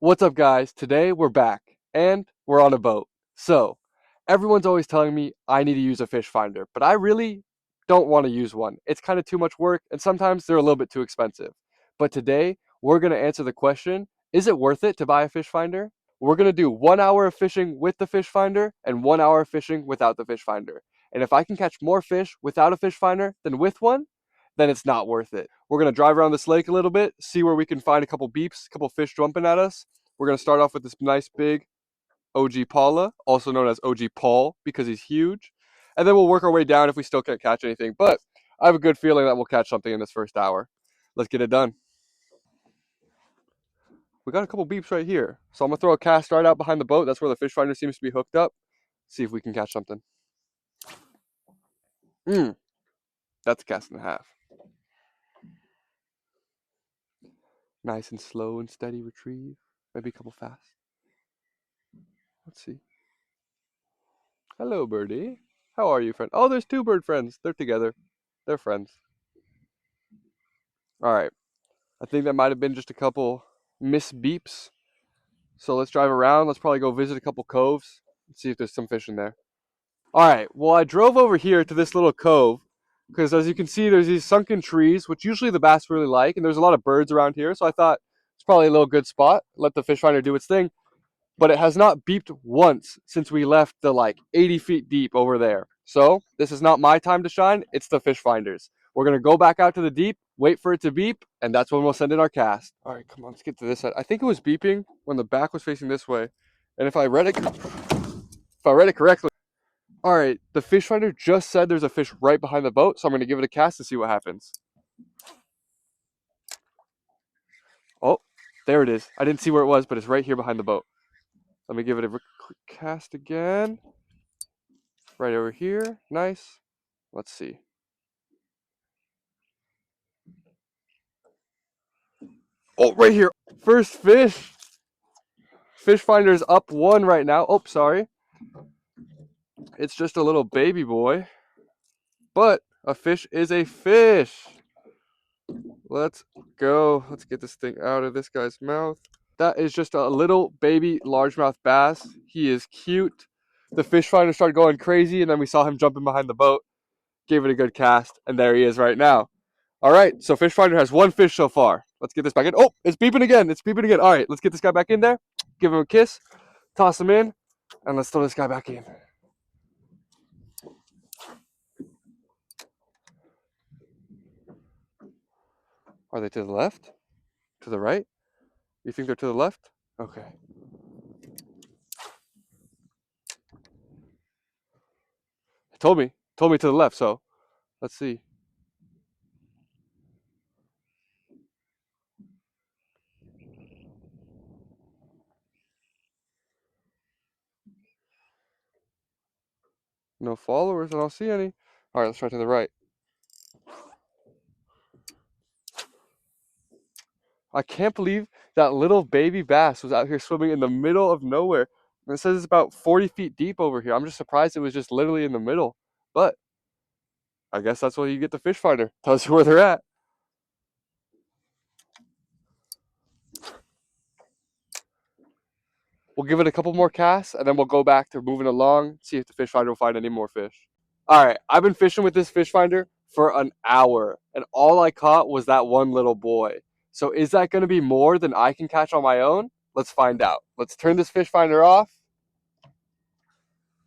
What's up, guys? Today we're back and we're on a boat. So, everyone's always telling me I need to use a fish finder, but I really don't want to use one. It's kind of too much work and sometimes they're a little bit too expensive. But today we're going to answer the question, is it worth it to buy a fish finder? We're going to do 1 hour of fishing with the fish finder and 1 hour of fishing without the fish finder. And if I can catch more fish without a fish finder than with one, then it's not worth it. We're going to drive around this lake a little bit, see where we can find a couple beeps, a couple fish jumping at us. We're going to start off with this nice big OG Paula, also known as OG Paul because he's huge. And then we'll work our way down if we still can't catch anything. But I have a good feeling that we'll catch something in this first hour. Let's get it done. We got a couple beeps right here. So I'm going to throw a cast right out behind the boat. That's where the fish finder seems to be hooked up. See if we can catch something. That's a cast and a half. Nice and slow and steady retrieve. Maybe a couple fast. Let's see. Hello, birdie. How are you, friend? Oh, there's two bird friends. They're together. They're friends. All right. I think that might have been just a couple miss beeps. So let's drive around. Let's probably go visit a couple coves and see if there's some fish in there. All right. Well, I drove over here to this little cove because, as you can see, there's these sunken trees, which usually the bass really like, and there's a lot of birds around here. So I thought it's probably a little good spot. Let the fish finder do its thing. But it has not beeped once since we left the 80 feet deep over there. So this is not my time to shine. It's the fish finders. We're going to go back out to the deep, wait for it to beep, and that's when we'll send in our cast. All right, come on, let's get to this side. I think it was beeping when the back was facing this way. And if I read it correctly. All right, the fish finder just said there's a fish right behind the boat, so I'm going to give it a cast to see what happens. Oh, there it is. I didn't see where it was, but it's right here behind the boat. Let me give it a quick cast again. Right over here. Nice. Let's see. Oh, right here. First fish. Fish finder's up one right now. Oh, sorry. It's just a little baby boy. But a fish is a fish. Let's go. Let's get this thing out of this guy's mouth. That is just a little baby largemouth bass. He is cute. The fish finder started going crazy, and then we saw him jumping behind the boat. Gave it a good cast, and there he is right now. All right, so fish finder has one fish so far. Let's get this back in. Oh, it's beeping again. It's beeping again. All right, let's get this guy back in there. Give him a kiss. Toss him in. And let's throw this guy back in. Are they to the left? To the right? You think they're to the left? Okay. Told me to the left, so let's see. No followers, I don't see any. All right, let's try to the right. I can't believe that little baby bass was out here swimming in the middle of nowhere. And it says it's about 40 feet deep over here. I'm just surprised it was just literally in the middle. But I guess that's why you get the fish finder. Tells you where they're at. We'll give it a couple more casts, and then we'll go back to moving along, see if the fish finder will find any more fish. All right, I've been fishing with this fish finder for an hour, and all I caught was that one little boy. So is that going to be more than I can catch on my own? Let's find out. Let's turn this fish finder off.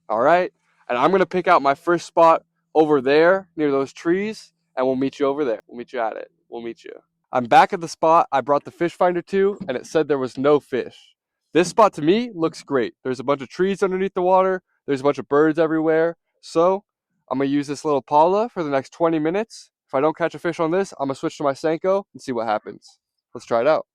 All right, and I'm going to pick out my first spot over there near those trees, and we'll meet you over there. We'll meet you at it. We'll meet you. I'm back at the spot I brought the fish finder to, and it said there was no fish. This spot to me looks great. There's a bunch of trees underneath the water. There's a bunch of birds everywhere. So I'm going to use this little Paula for the next 20 minutes. If I don't catch a fish on this, I'm going to switch to my Senko and see what happens. Let's try it out.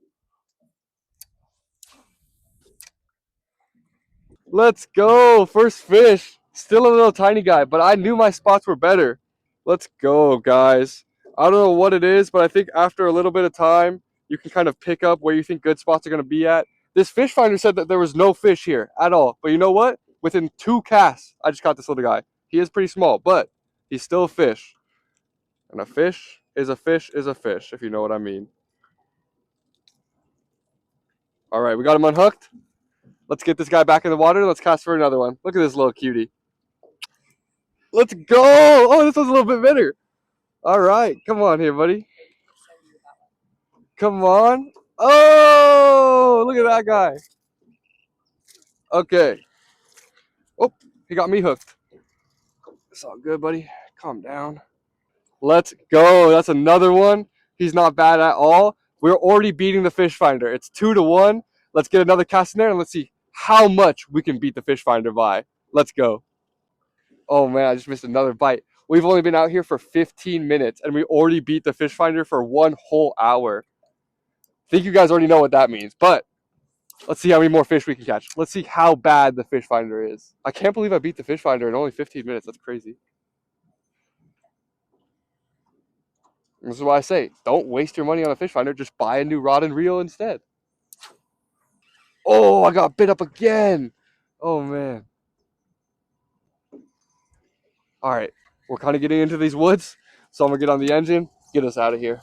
Let's go. First fish. Still a little tiny guy, but I knew my spots were better. Let's go, guys. I don't know what it is, but I think after a little bit of time, you can kind of pick up where you think good spots are going to be at. This fish finder said that there was no fish here at all. But you know what? Within 2 casts, I just caught this little guy. He is pretty small, but he's still a fish. And a fish is a fish, if you know what I mean. All right, we got him unhooked. Let's get this guy back in the water. Let's cast for another one. Look at this little cutie. Let's go. Oh, this one's a little bit better. All right, come on here, buddy. Come on. Oh, look at that guy. Okay. Oh, he got me hooked. It's all good, buddy. Calm down. Let's go. That's another one. He's not bad at all. We're already beating the fish finder. It's 2-1. Let's get another cast in there and let's see how much we can beat the fish finder by. Let's go. Oh man, I just missed another bite. We've only been out here for 15 minutes and we already beat the fish finder for 1 whole hour. I think you guys already know what that means, but let's see how many more fish we can catch. Let's see how bad the fish finder is. I can't believe I beat the fish finder in only 15 minutes. That's crazy. This is why I say, don't waste your money on a fish finder. Just buy a new rod and reel instead. Oh, I got bit up again. Oh, man. All right. We're kind of getting into these woods, so I'm going to get on the engine, get us out of here.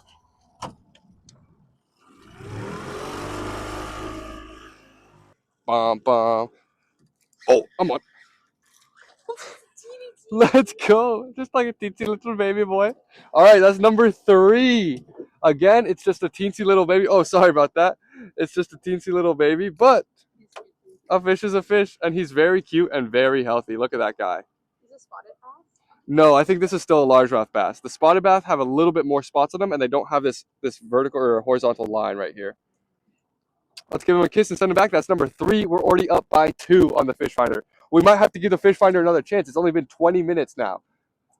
Bum, bum. Oh, I'm on. Let's go. Just like a teensy little baby boy. All right, that's number 3. Again, it's just a teensy little baby. Oh, sorry about that. It's just a teensy little baby, but a fish is a fish, and he's very cute and very healthy. Look at that guy. Is it spotted bass? No, I think this is still a largemouth bass. The spotted bass have a little bit more spots on them, and they don't have this vertical or horizontal line right here. Let's give him a kiss and send him back. That's number 3. We're already up by 2 on the fish finder. We might have to give the fish finder another chance. It's only been 20 minutes now.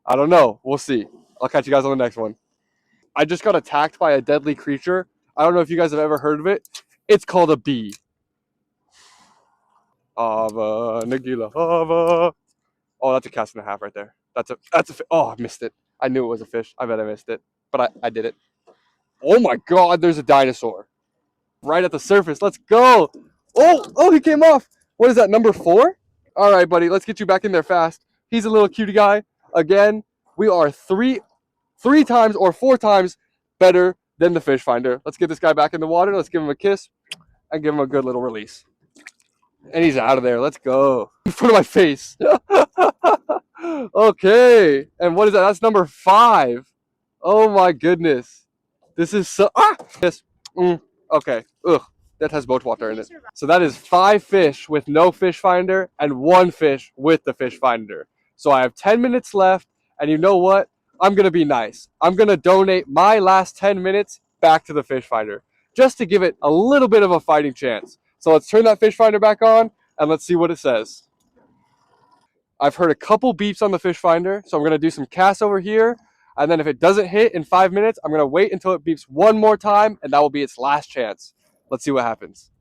I don't know. We'll see. I'll catch you guys on the next one. I just got attacked by a deadly creature. I don't know if you guys have ever heard of it. It's called a bee. Ava, Nagila, Ava. Oh, that's a cast and a half right there. That's a oh, I missed it. I knew it was a fish. I bet I missed it. But I did it. Oh my god, there's a dinosaur. Right at the surface. Let's go. Oh, he came off. What is that, number 4? All right, buddy. Let's get you back in there fast. He's a little cutie guy. Again, we are 3 times or 4 times better than the fish finder. Let's get this guy back in the water. Let's give him a kiss and give him a good little release. And he's out of there. Let's go. In front of my face. Okay. And what is that? That's number 5. Oh my goodness. This is so... Ah! Yes. Okay. Ugh. That has boat water in it. So that is 5 fish with no fish finder and 1 fish with the fish finder. So I have 10 minutes left. And you know what? I'm going to be nice. I'm going to donate my last 10 minutes back to the fish finder, just to give it a little bit of a fighting chance. So let's turn that fish finder back on and let's see what it says. I've heard a couple beeps on the fish finder, so I'm going to do some casts over here. And then if it doesn't hit in 5 minutes, I'm going to wait until it beeps one more time, and that will be its last chance. Let's see what happens.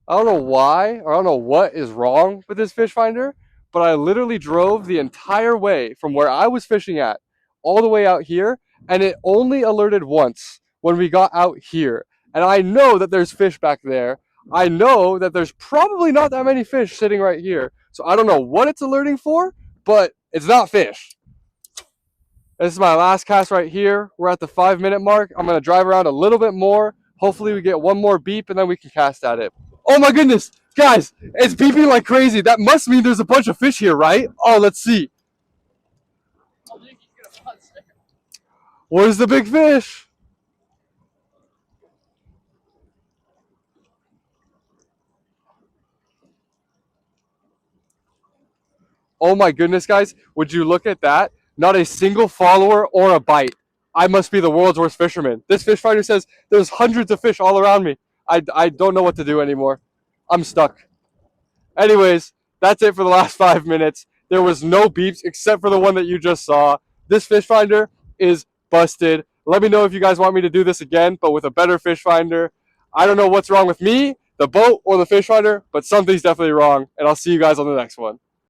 I don't know why, or I don't know what is wrong with this fish finder, but I literally drove the entire way from where I was fishing at all the way out here, and it only alerted once when we got out here. And I know that there's fish back there. I know that there's probably not that many fish sitting right here. So I don't know what it's alerting for, but it's not fish. This is my last cast right here. We're at the 5-minute mark. I'm going to drive around a little bit more. Hopefully we get one more beep and then we can cast at it. Oh my goodness, guys, it's beeping like crazy. That must mean there's a bunch of fish here, right? Oh, let's see. Where's the big fish? Oh my goodness, guys, would you look at that? Not a single follower or a bite. I must be the world's worst fisherman. This fish finder says there's hundreds of fish all around me. I don't know what to do anymore. I'm stuck. Anyways, that's it for the last 5 minutes. There was no beeps except for the one that you just saw. This fish finder is busted. Let me know if you guys want me to do this again, but with a better fish finder. I don't know what's wrong with me, the boat, or the fish finder, but something's definitely wrong, and I'll see you guys on the next one.